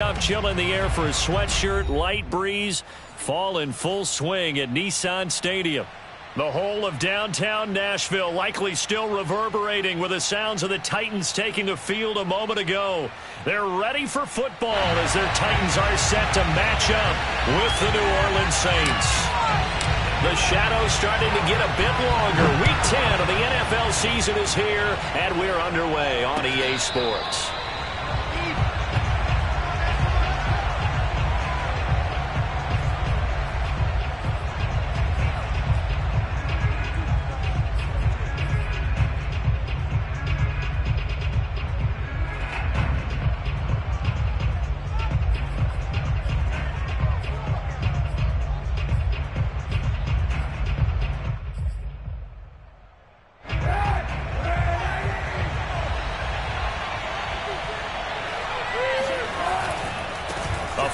enough chill in the air for a sweatshirt, light breeze, fall in full swing at Nissan Stadium. The whole of downtown Nashville likely still reverberating with the sounds of the Titans taking the field a moment ago. They're ready for football as their Titans are set to match up with the New Orleans Saints. The shadow's starting to get a bit longer. Week 10 of the NFL season is here, and we're underway on EA Sports.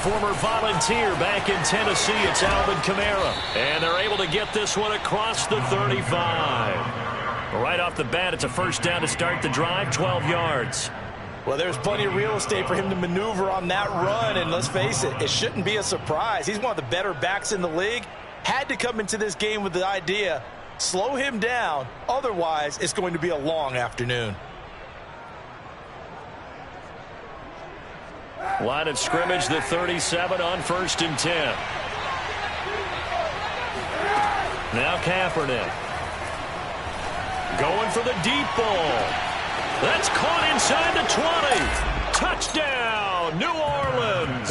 Former Volunteer back in Tennessee, it's Alvin Kamara. And they're able to get this one across the 35. Right off the bat, it's a first down to start the drive, 12 yards. Well, there's plenty of real estate for him to maneuver on that run, and let's face it, it shouldn't be a surprise. He's one of the better backs in the league. Had to come into this game with the idea, slow him down, otherwise it's going to be a long afternoon. Line of scrimmage, the 37 on 1st and 10. Now Kaepernick. Going for the deep ball. That's caught inside the 20. Touchdown, New Orleans.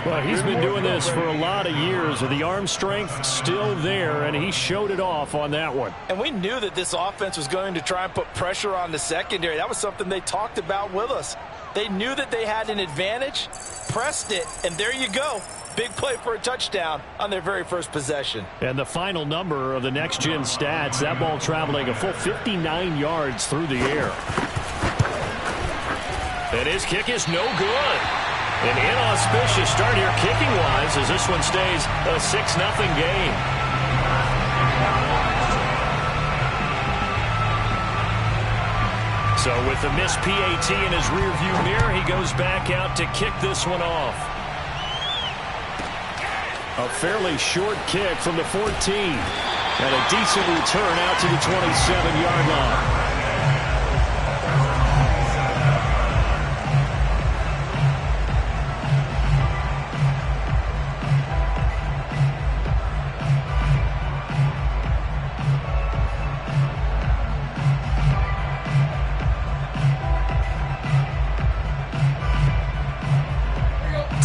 Well, he's been doing this for a lot of years, with the arm strength still there, and he showed it off on that one. And we knew that this offense was going to try and put pressure on the secondary. That was something they talked about with us. They knew that they had an advantage, pressed it, and there you go. Big play for a touchdown on their very first possession. And the final number of the next-gen stats, that ball traveling a full 59 yards through the air. And his kick is no good. An inauspicious start here kicking-wise as this one stays a 6-0 game. So with the missed PAT in his rearview mirror, he goes back out to kick this one off. A fairly short kick from the 14. And a decent return out to the 27-yard line.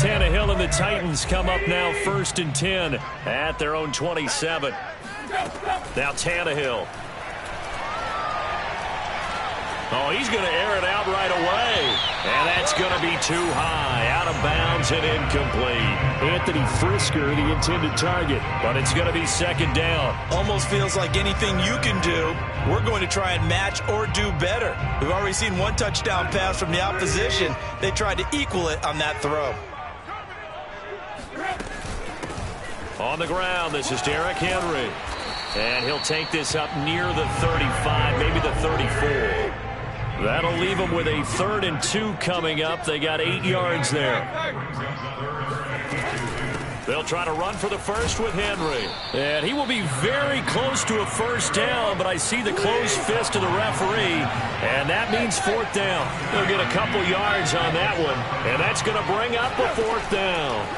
Tannehill and the Titans come up now 1st and 10 at their own 27. Now Tannehill. Oh, he's going to air it out right away. And that's going to be too high. Out of bounds and incomplete. Anthony Frisker, the intended target. But it's going to be 2nd down. Almost feels like anything you can do, we're going to try and match or do better. We've already seen one touchdown pass from the opposition. They tried to equal it on that throw. On the ground, this is Derrick Henry. And he'll take this up near the 35, maybe the 34. That'll leave them with a 3rd and 2 coming up. They got 8 yards there. They'll try to run for the first with Henry. And he will be very close to a first down, but I see the closed fist of the referee, and that means 4th down. They'll get a couple yards on that one, and that's going to bring up a 4th down.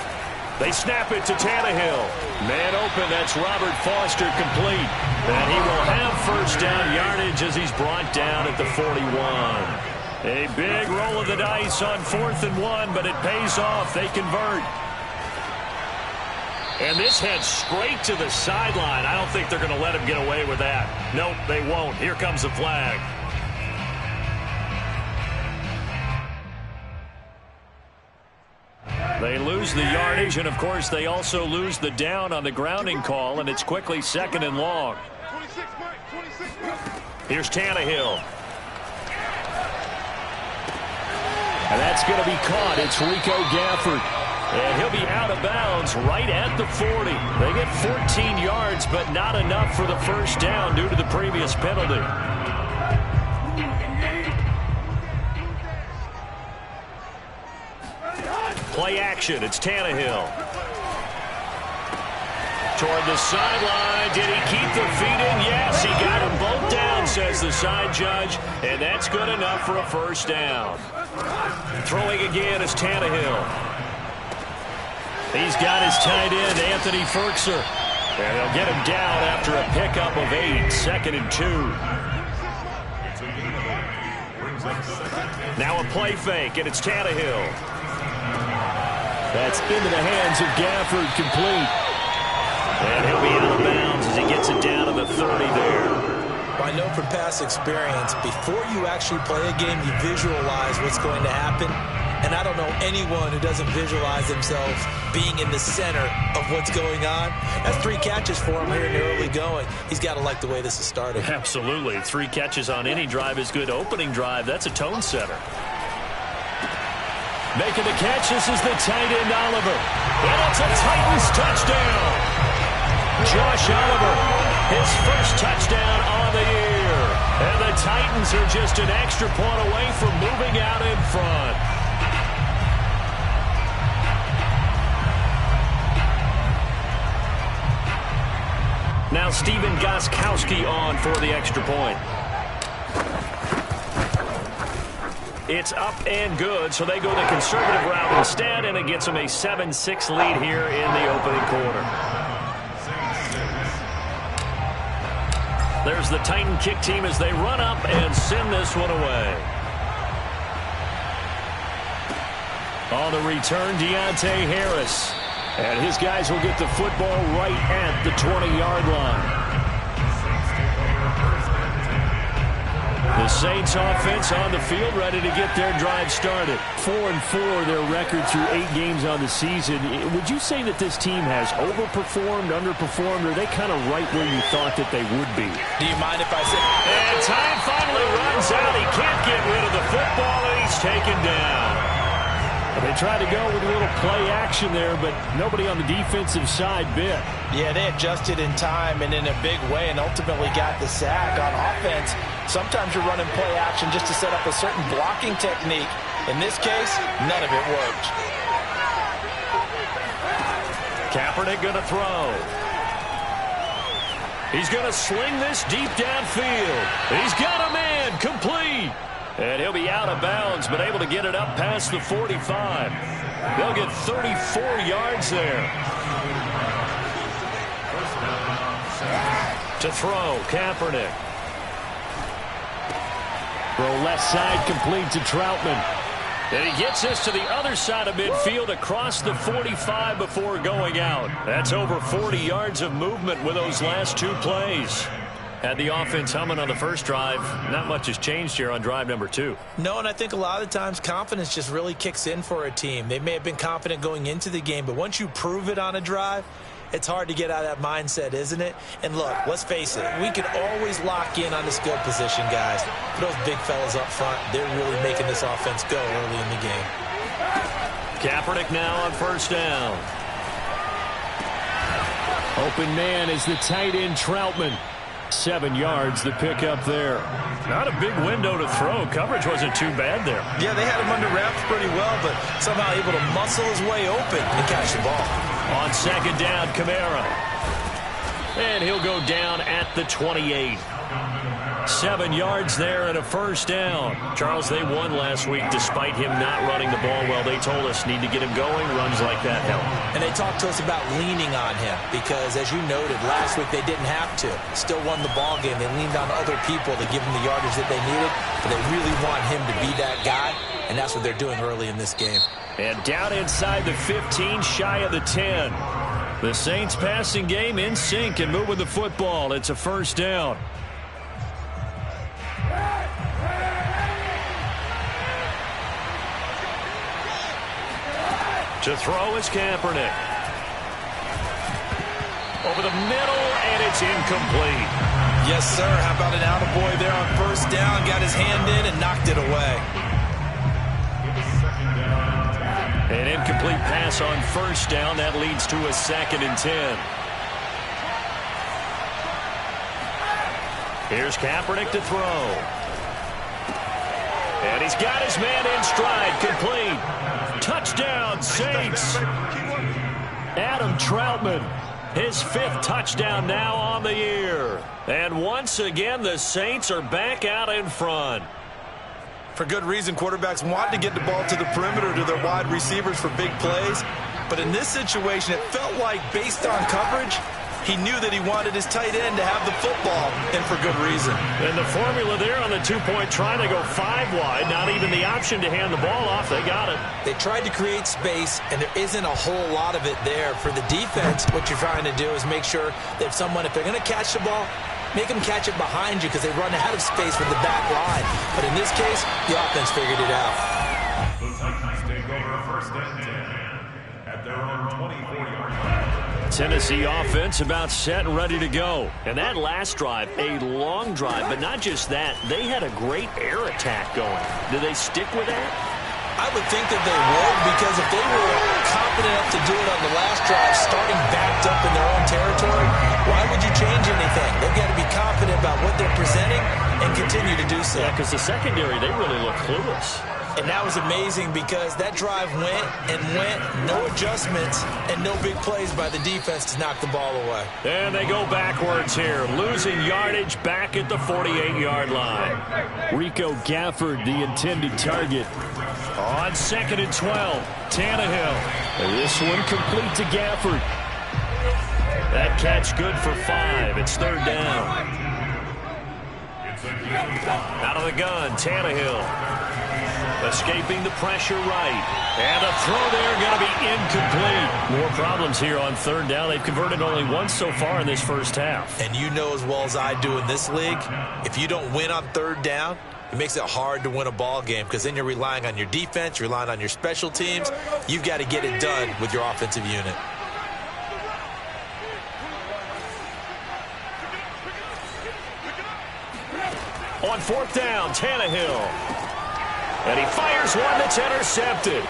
They snap it to Tannehill. Man open, that's Robert Foster complete. And he will have first down yardage as he's brought down at the 41. A big roll of the dice on 4th and 1, but it pays off. They convert. And this heads straight to the sideline. I don't think they're going to let him get away with that. Nope, they won't. Here comes the flag. They lose the yardage, and of course they also lose the down on the grounding call, and it's quickly 2nd and long. Here's Tannehill. And that's going to be caught. It's Rico Gafford. And he'll be out of bounds right at the 40. They get 14 yards, but not enough for the first down due to the previous penalty. Play action. It's Tannehill. Toward the sideline. Did he keep the feet in? Yes, he got them both down, says the side judge. And that's good enough for a first down. Throwing again is Tannehill. He's got his tight end, Anthony Ferkser. And they'll get him down after a pickup of 8. 2nd and 2. Now a play fake, and it's Tannehill. That's into the hands of Gafford, complete. And he'll be out of bounds as he gets it down to the 30 there. I know from past experience, before you actually play a game, you visualize what's going to happen. And I don't know anyone who doesn't visualize themselves being in the center of what's going on. That's 3 catches for him here in the early going. He's got to like the way this is starting. Absolutely. 3 catches on any drive is good. Opening drive, that's a tone setter. Making the catch, this is the tight end, Oliver. And it's a Titans touchdown. Josh Oliver, his first touchdown on the year. And the Titans are just an extra point away from moving out in front. Now Steven Gostkowski on for the extra point. It's up and good, so they go the conservative route instead, and it gets them a 7-6 lead here in the opening quarter. There's the Titan kick team as they run up and send this one away. On the return, Deontay Harris. And his guys will get the football right at the 20-yard line. The Saints offense on the field, ready to get their drive started. 4-4, their record through 8 games on the season. Would you say that this team has overperformed, underperformed, or are they kind of right where you thought that they would be? Do you mind if I say? And time finally runs out. He can't get rid of the football, and he's taken down. They tried to go with a little play action there, but nobody on the defensive side bit. Yeah, they adjusted in time and in a big way and ultimately got the sack. On offense, sometimes you're running play action just to set up a certain blocking technique. In this case, none of it worked. Kaepernick going to throw. He's going to sling this deep downfield. He's got a man, complete. And he'll be out of bounds, but able to get it up past the 45. They'll get 34 yards there. To throw, Kaepernick. Throw left side, complete to Troutman. And he gets this to the other side of midfield across the 45 before going out. That's over 40 yards of movement with those last 2 plays. Had the offense humming on the first drive. Not much has changed here on drive number 2. No, and I think a lot of times confidence just really kicks in for a team. They may have been confident going into the game, but once you prove it on a drive, it's hard to get out of that mindset, isn't it? And look, let's face it, we can always lock in on the skill position, guys. Those big fellas up front, they're really making this offense go early in the game. Kaepernick now on first down. Open man is the tight end, Troutman. 7 yards, the pickup there. Not a big window to throw. Coverage wasn't too bad there. Yeah, they had him under wraps pretty well, but somehow able to muscle his way open and catch the ball. On second down, Kamara. And he'll go down at the 28. 7 yards there and a first down. Charles, they won last week despite him not running the ball well. They told us need to get him going. Runs like that help. And they talked to us about leaning on him because, as you noted, last week they didn't have to. Still won the ball game. They leaned on other people to give them the yardage that they needed, but they really want him to be that guy, and that's what they're doing early in this game. And down inside the 15, shy of the 10. The Saints passing game in sync and moving the football. It's a first down. To throw is Kaepernick. Over the middle, and it's incomplete. Yes, sir. How about an attaboy there on first down? Got his hand in and knocked it away. An incomplete pass on first down. That leads to a 2nd and 10. Here's Kaepernick to throw. And he's got his man in stride, complete. Touchdown, Saints. Adam Troutman, his 5th touchdown now on the year. And once again, the Saints are back out in front. For good reason, quarterbacks want to get the ball to the perimeter to their wide receivers for big plays. But in this situation, it felt like based on coverage, he knew that he wanted his tight end to have the football, and for good reason. And the formula there on the 2-point try, they go 5 wide. Not even the option to hand the ball off. They got it. They tried to create space, and there isn't a whole lot of it there. For the defense, what you're trying to do is make sure that someone, if they're going to catch the ball, make them catch it behind you because they run out of space with the back line. But in this case, the offense figured it out. The Titans take over first and 10 at their own 24-yard line. Tennessee offense about set and ready to go. And that last drive, a long drive, but not just that. They had a great air attack going. Do they stick with that? I would think that they would, because if they were confident enough to do it on the last drive, starting backed up in their own territory, why would you change anything? They've got to be confident about what they're presenting and continue to do so. Yeah, because the secondary, they really look clueless. And that was amazing because that drive went and went, no adjustments, and no big plays by the defense to knock the ball away. And they go backwards here, losing yardage back at the 48-yard line. Rico Gafford, the intended target. On 2nd and 12, Tannehill. And this one complete to Gafford. That catch good for 5. It's 3rd down. Out of the gun, Tannehill. Escaping the pressure right. And a throw there going to be incomplete. More problems here on 3rd down. They've converted only once so far in this first half. And you know as well as I do in this league, if you don't win on 3rd down, it makes it hard to win a ball game because then you're relying on your defense, you're relying on your special teams. You've got to get it done with your offensive unit. On 4th down, Tannehill. And he fires one that's intercepted.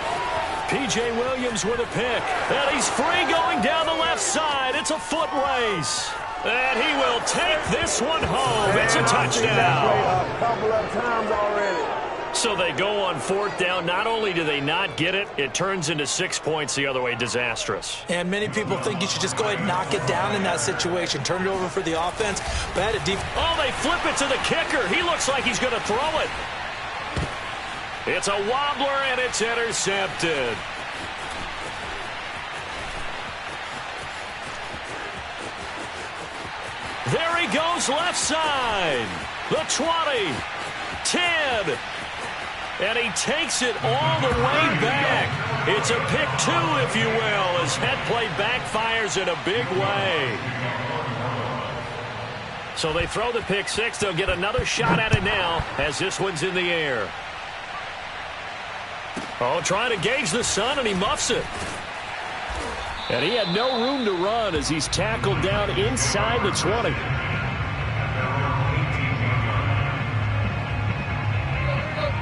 P.J. Williams with a pick. And he's free going down the left side. It's a foot race. And he will take this one home. It's a touchdown. A couple of times already. So they go on 4th down. Not only do they not get it, it turns into 6 points the other way. Disastrous. And many people think you should just go ahead and knock it down in that situation. Turn it over for the offense. But oh, they flip it to the kicker. He looks like he's going to throw it. It's a wobbler, and it's intercepted. There he goes left side. The 20, 10, and he takes it all the way back. It's a pick 2, if you will, as head play backfires in a big way. So they throw the pick 6. They'll get another shot at it now as this one's in the air. Oh, trying to gauge the sun, and he muffs it. And he had no room to run as he's tackled down inside the 20.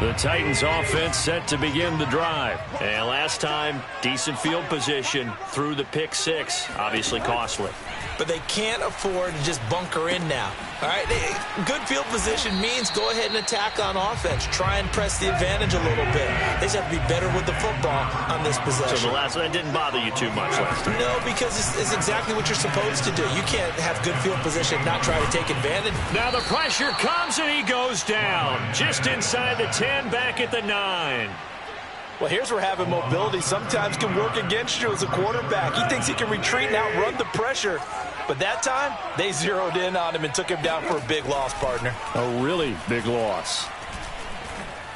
The Titans offense set to begin the drive. And last time, decent field position through the pick 6. Obviously costly. But they can't afford to just bunker in now. All right, good field position means go ahead and attack on offense. Try and press the advantage a little bit. They just have to be better with the football on this possession. So the last one didn't bother you too much last time? No, because it's exactly what you're supposed to do. You can't have good field position and not try to take advantage. Now the pressure comes, and he goes down. Just inside the 10, back at the 9. Well, here's where having mobility sometimes can work against you as a quarterback. He thinks he can retreat and outrun the pressure. But that time, they zeroed in on him and took him down for a big loss, partner. A really big loss.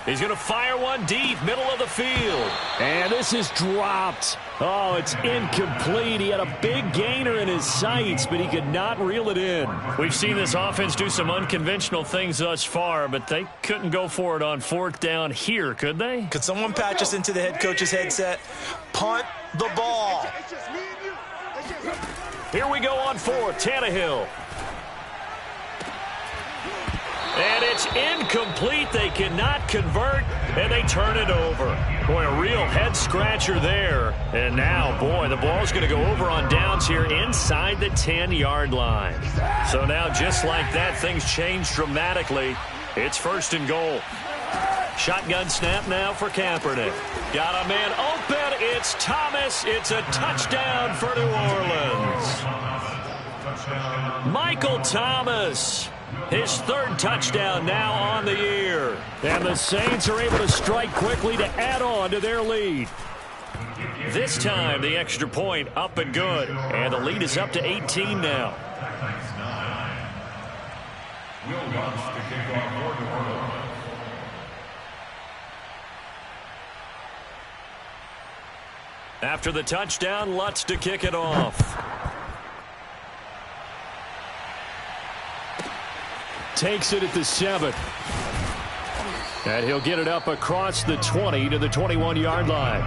He's going to fire one deep, middle of the field. And this is dropped. Oh, it's incomplete. He had a big gainer in his sights, but he could not reel it in. We've seen this offense do some unconventional things thus far, but they couldn't go for it on 4th down here, could they? Could someone patch us into the head coach's headset? Punt the ball. Here we go on 4th, Tannehill. And it's incomplete. They cannot convert, and they turn it over. Boy, a real head-scratcher there. And now, boy, the ball's going to go over on downs here inside the 10-yard line. So now, just like that, things change dramatically. It's 1st and goal. Shotgun snap now for Kaepernick. Got a man open. It's Thomas. It's a touchdown for New Orleans. Michael Thomas. His third touchdown now on the year. And the Saints are able to strike quickly to add on to their lead. This time, the extra point up and good. And the lead is up to 18 now. After the touchdown, Lutz to kick it off. Takes it at the 7. And he'll get it up across the 20 to the 21-yard line.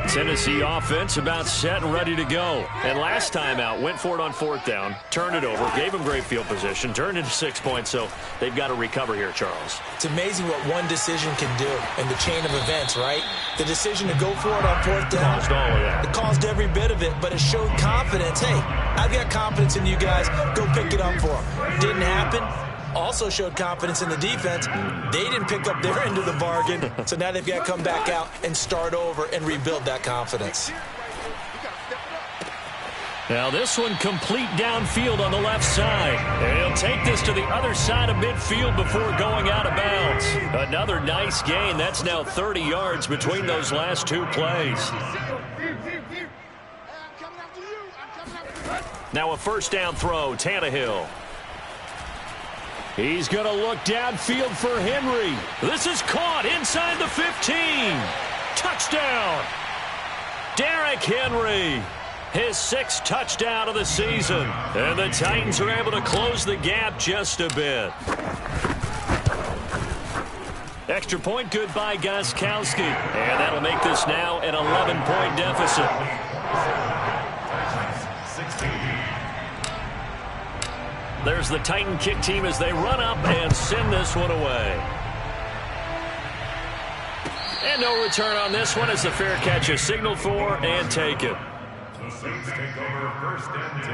Tennessee offense about set and ready to go. And last time out, went for it on 4th down, turned it over, gave them great field position, turned into 6 points, so they've got to recover here, Charles. It's amazing what one decision can do in the chain of events, right? The decision to go for it on 4th down. Caused all of that. It caused every bit of it, but it showed confidence. Hey, I've got confidence in you guys. Go pick it up for them. Didn't happen. Also showed confidence in the defense. They didn't pick up their end of the bargain, so now they've got to come back out and start over and rebuild that confidence. Now this one complete downfield on the left side. And he'll take this to the other side of midfield before going out of bounds. Another nice gain. That's now 30 yards between those last two plays. Now a first down throw, Tannehill. He's going to look downfield for Henry. This is caught inside the 15. Touchdown. Derrick Henry. His 6th touchdown of the season. And the Titans are able to close the gap just a bit. Extra point good by Gostkowski. And that'll make this now an 11-point deficit. There's the Titan kick team as they run up and send this one away. And no return on this one as the fair catch is signaled for and taken. The Saints take over first and 10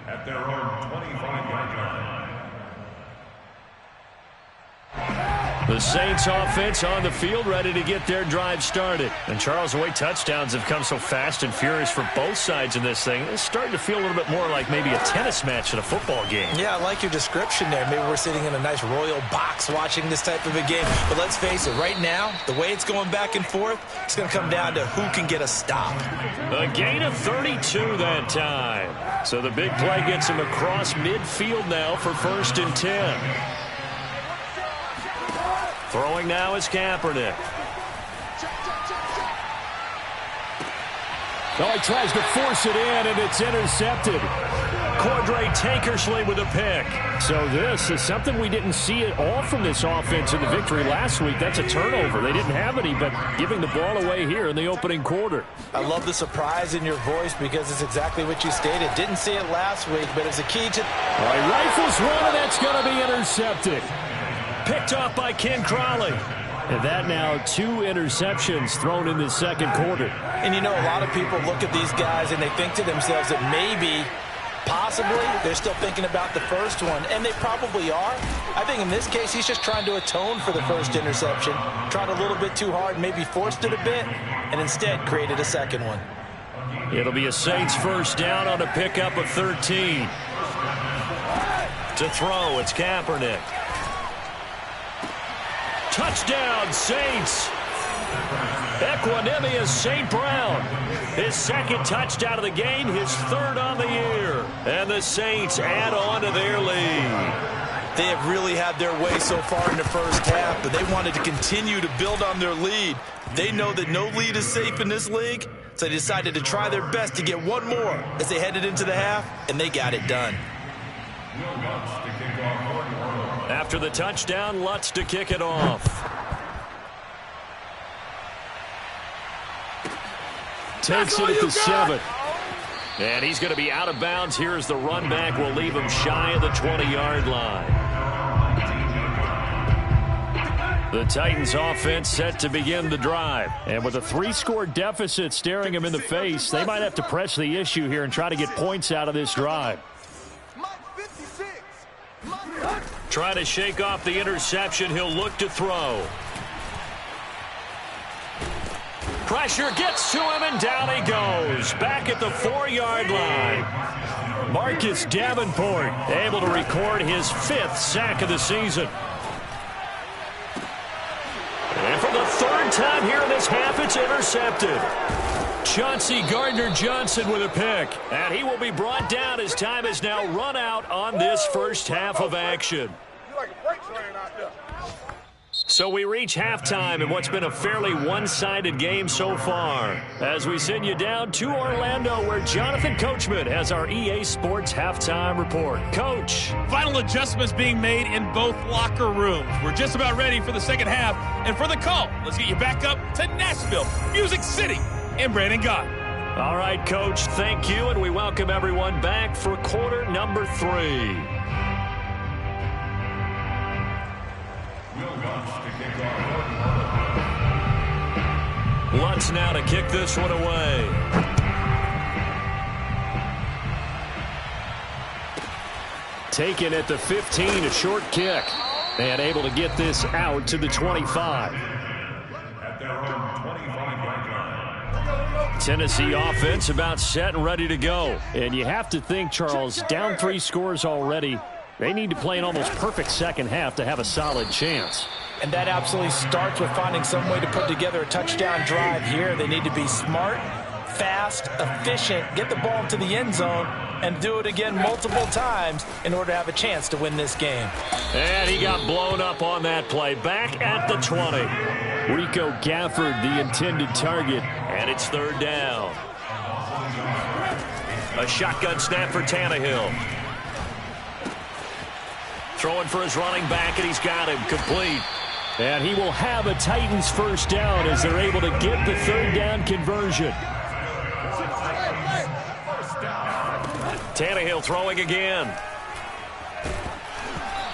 at their own 25-yard line. The Saints offense on the field ready to get their drive started. And Charles, the way touchdowns have come so fast and furious for both sides in this thing, it's starting to feel a little bit more like maybe a tennis match in a football game. Yeah, I like your description there. Maybe we're sitting in a nice royal box watching this type of a game. But let's face it, right now, the way it's going back and forth, it's going to come down to who can get a stop. A gain of 32 that time. So the big play gets him across midfield now for 1st and 10. Throwing now is Kaepernick. Oh, he tries to force it in, and it's intercepted. Cordray Tankersley with a pick. So this is something we didn't see at all from this offense in the victory last week. That's a turnover. They didn't have any, but giving the ball away here in the opening quarter. I love the surprise in your voice because it's exactly what you stated. Didn't see it last week, but it's a key to... All right, rifles one, and that's going to be intercepted. Picked off by Ken Crawley. And that now 2 interceptions thrown in the second quarter. And you know, a lot of people look at these guys and they think to themselves that maybe, possibly, they're still thinking about the first one. And they probably are. I think in this case, he's just trying to atone for the first interception. Tried a little bit too hard, maybe forced it a bit, and instead created a second one. It'll be a Saints first down on a pickup of 13. To throw, it's Kaepernick. Touchdown, Saints. Equanimous St. Brown. His 2nd touchdown of the game, his 3rd on the year. And the Saints add on to their lead. They have really had their way so far in the first half, but they wanted to continue to build on their lead. They know that no lead is safe in this league, so they decided to try their best to get one more as they headed into the half, and they got it done. After the touchdown, Lutz to kick it off. Takes it at the 7. And he's going to be out of bounds here as the run back will leave him shy of the 20-yard line. The Titans offense set to begin the drive. And with a 3-score deficit staring him in the face, they might have to press the issue here and try to get points out of this drive. Trying to shake off the interception. He'll look to throw. Pressure gets to him, and down he goes. Back at the 4-yard line. Marcus Davenport able to record his 5th sack of the season. And for the 3rd time here in this half, it's intercepted. Chauncey Gardner-Johnson with a pick. And he will be brought down as time is now run out on this first half of action. So we reach halftime in what's been a fairly one-sided game so far. As we send you down to Orlando, where Jonathan Coachman has our EA Sports halftime report. Coach. Final adjustments being made in both locker rooms. We're just about ready for the second half. And for the call, let's get you back up to Nashville, Music City, and Brandon Gott. All right, Coach, thank you, and we welcome everyone back for quarter number 3. Lutz now to kick this one away. Taken at the 15, a short kick. And able to get this out to the 25. Tennessee offense about set and ready to go. And you have to think, Charles, down 3 scores already. They need to play an almost perfect second half to have a solid chance. And that absolutely starts with finding some way to put together a touchdown drive here. They need to be smart, fast, efficient, get the ball into the end zone, and do it again multiple times in order to have a chance to win this game. And he got blown up on that play. Back at the 20. Rico Gafford, the intended target, and it's 3rd down. A shotgun snap for Tannehill. Throwing for his running back, and he's got him complete. And he will have a Titans first down as they're able to get the 3rd down conversion. Tannehill throwing again.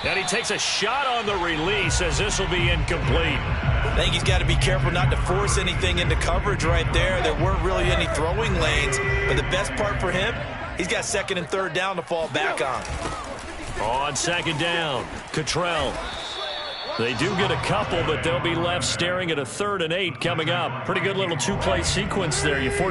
And he takes a shot on the release as this will be incomplete. I think he's got to be careful not to force anything into coverage right there. There weren't really any throwing lanes, but the best part for him, he's got 2nd and 3rd down to fall back on. On 2nd down, Cottrell. They do get a couple, but they'll be left staring at a 3rd and 8 coming up. Pretty good little 2-play sequence there. You force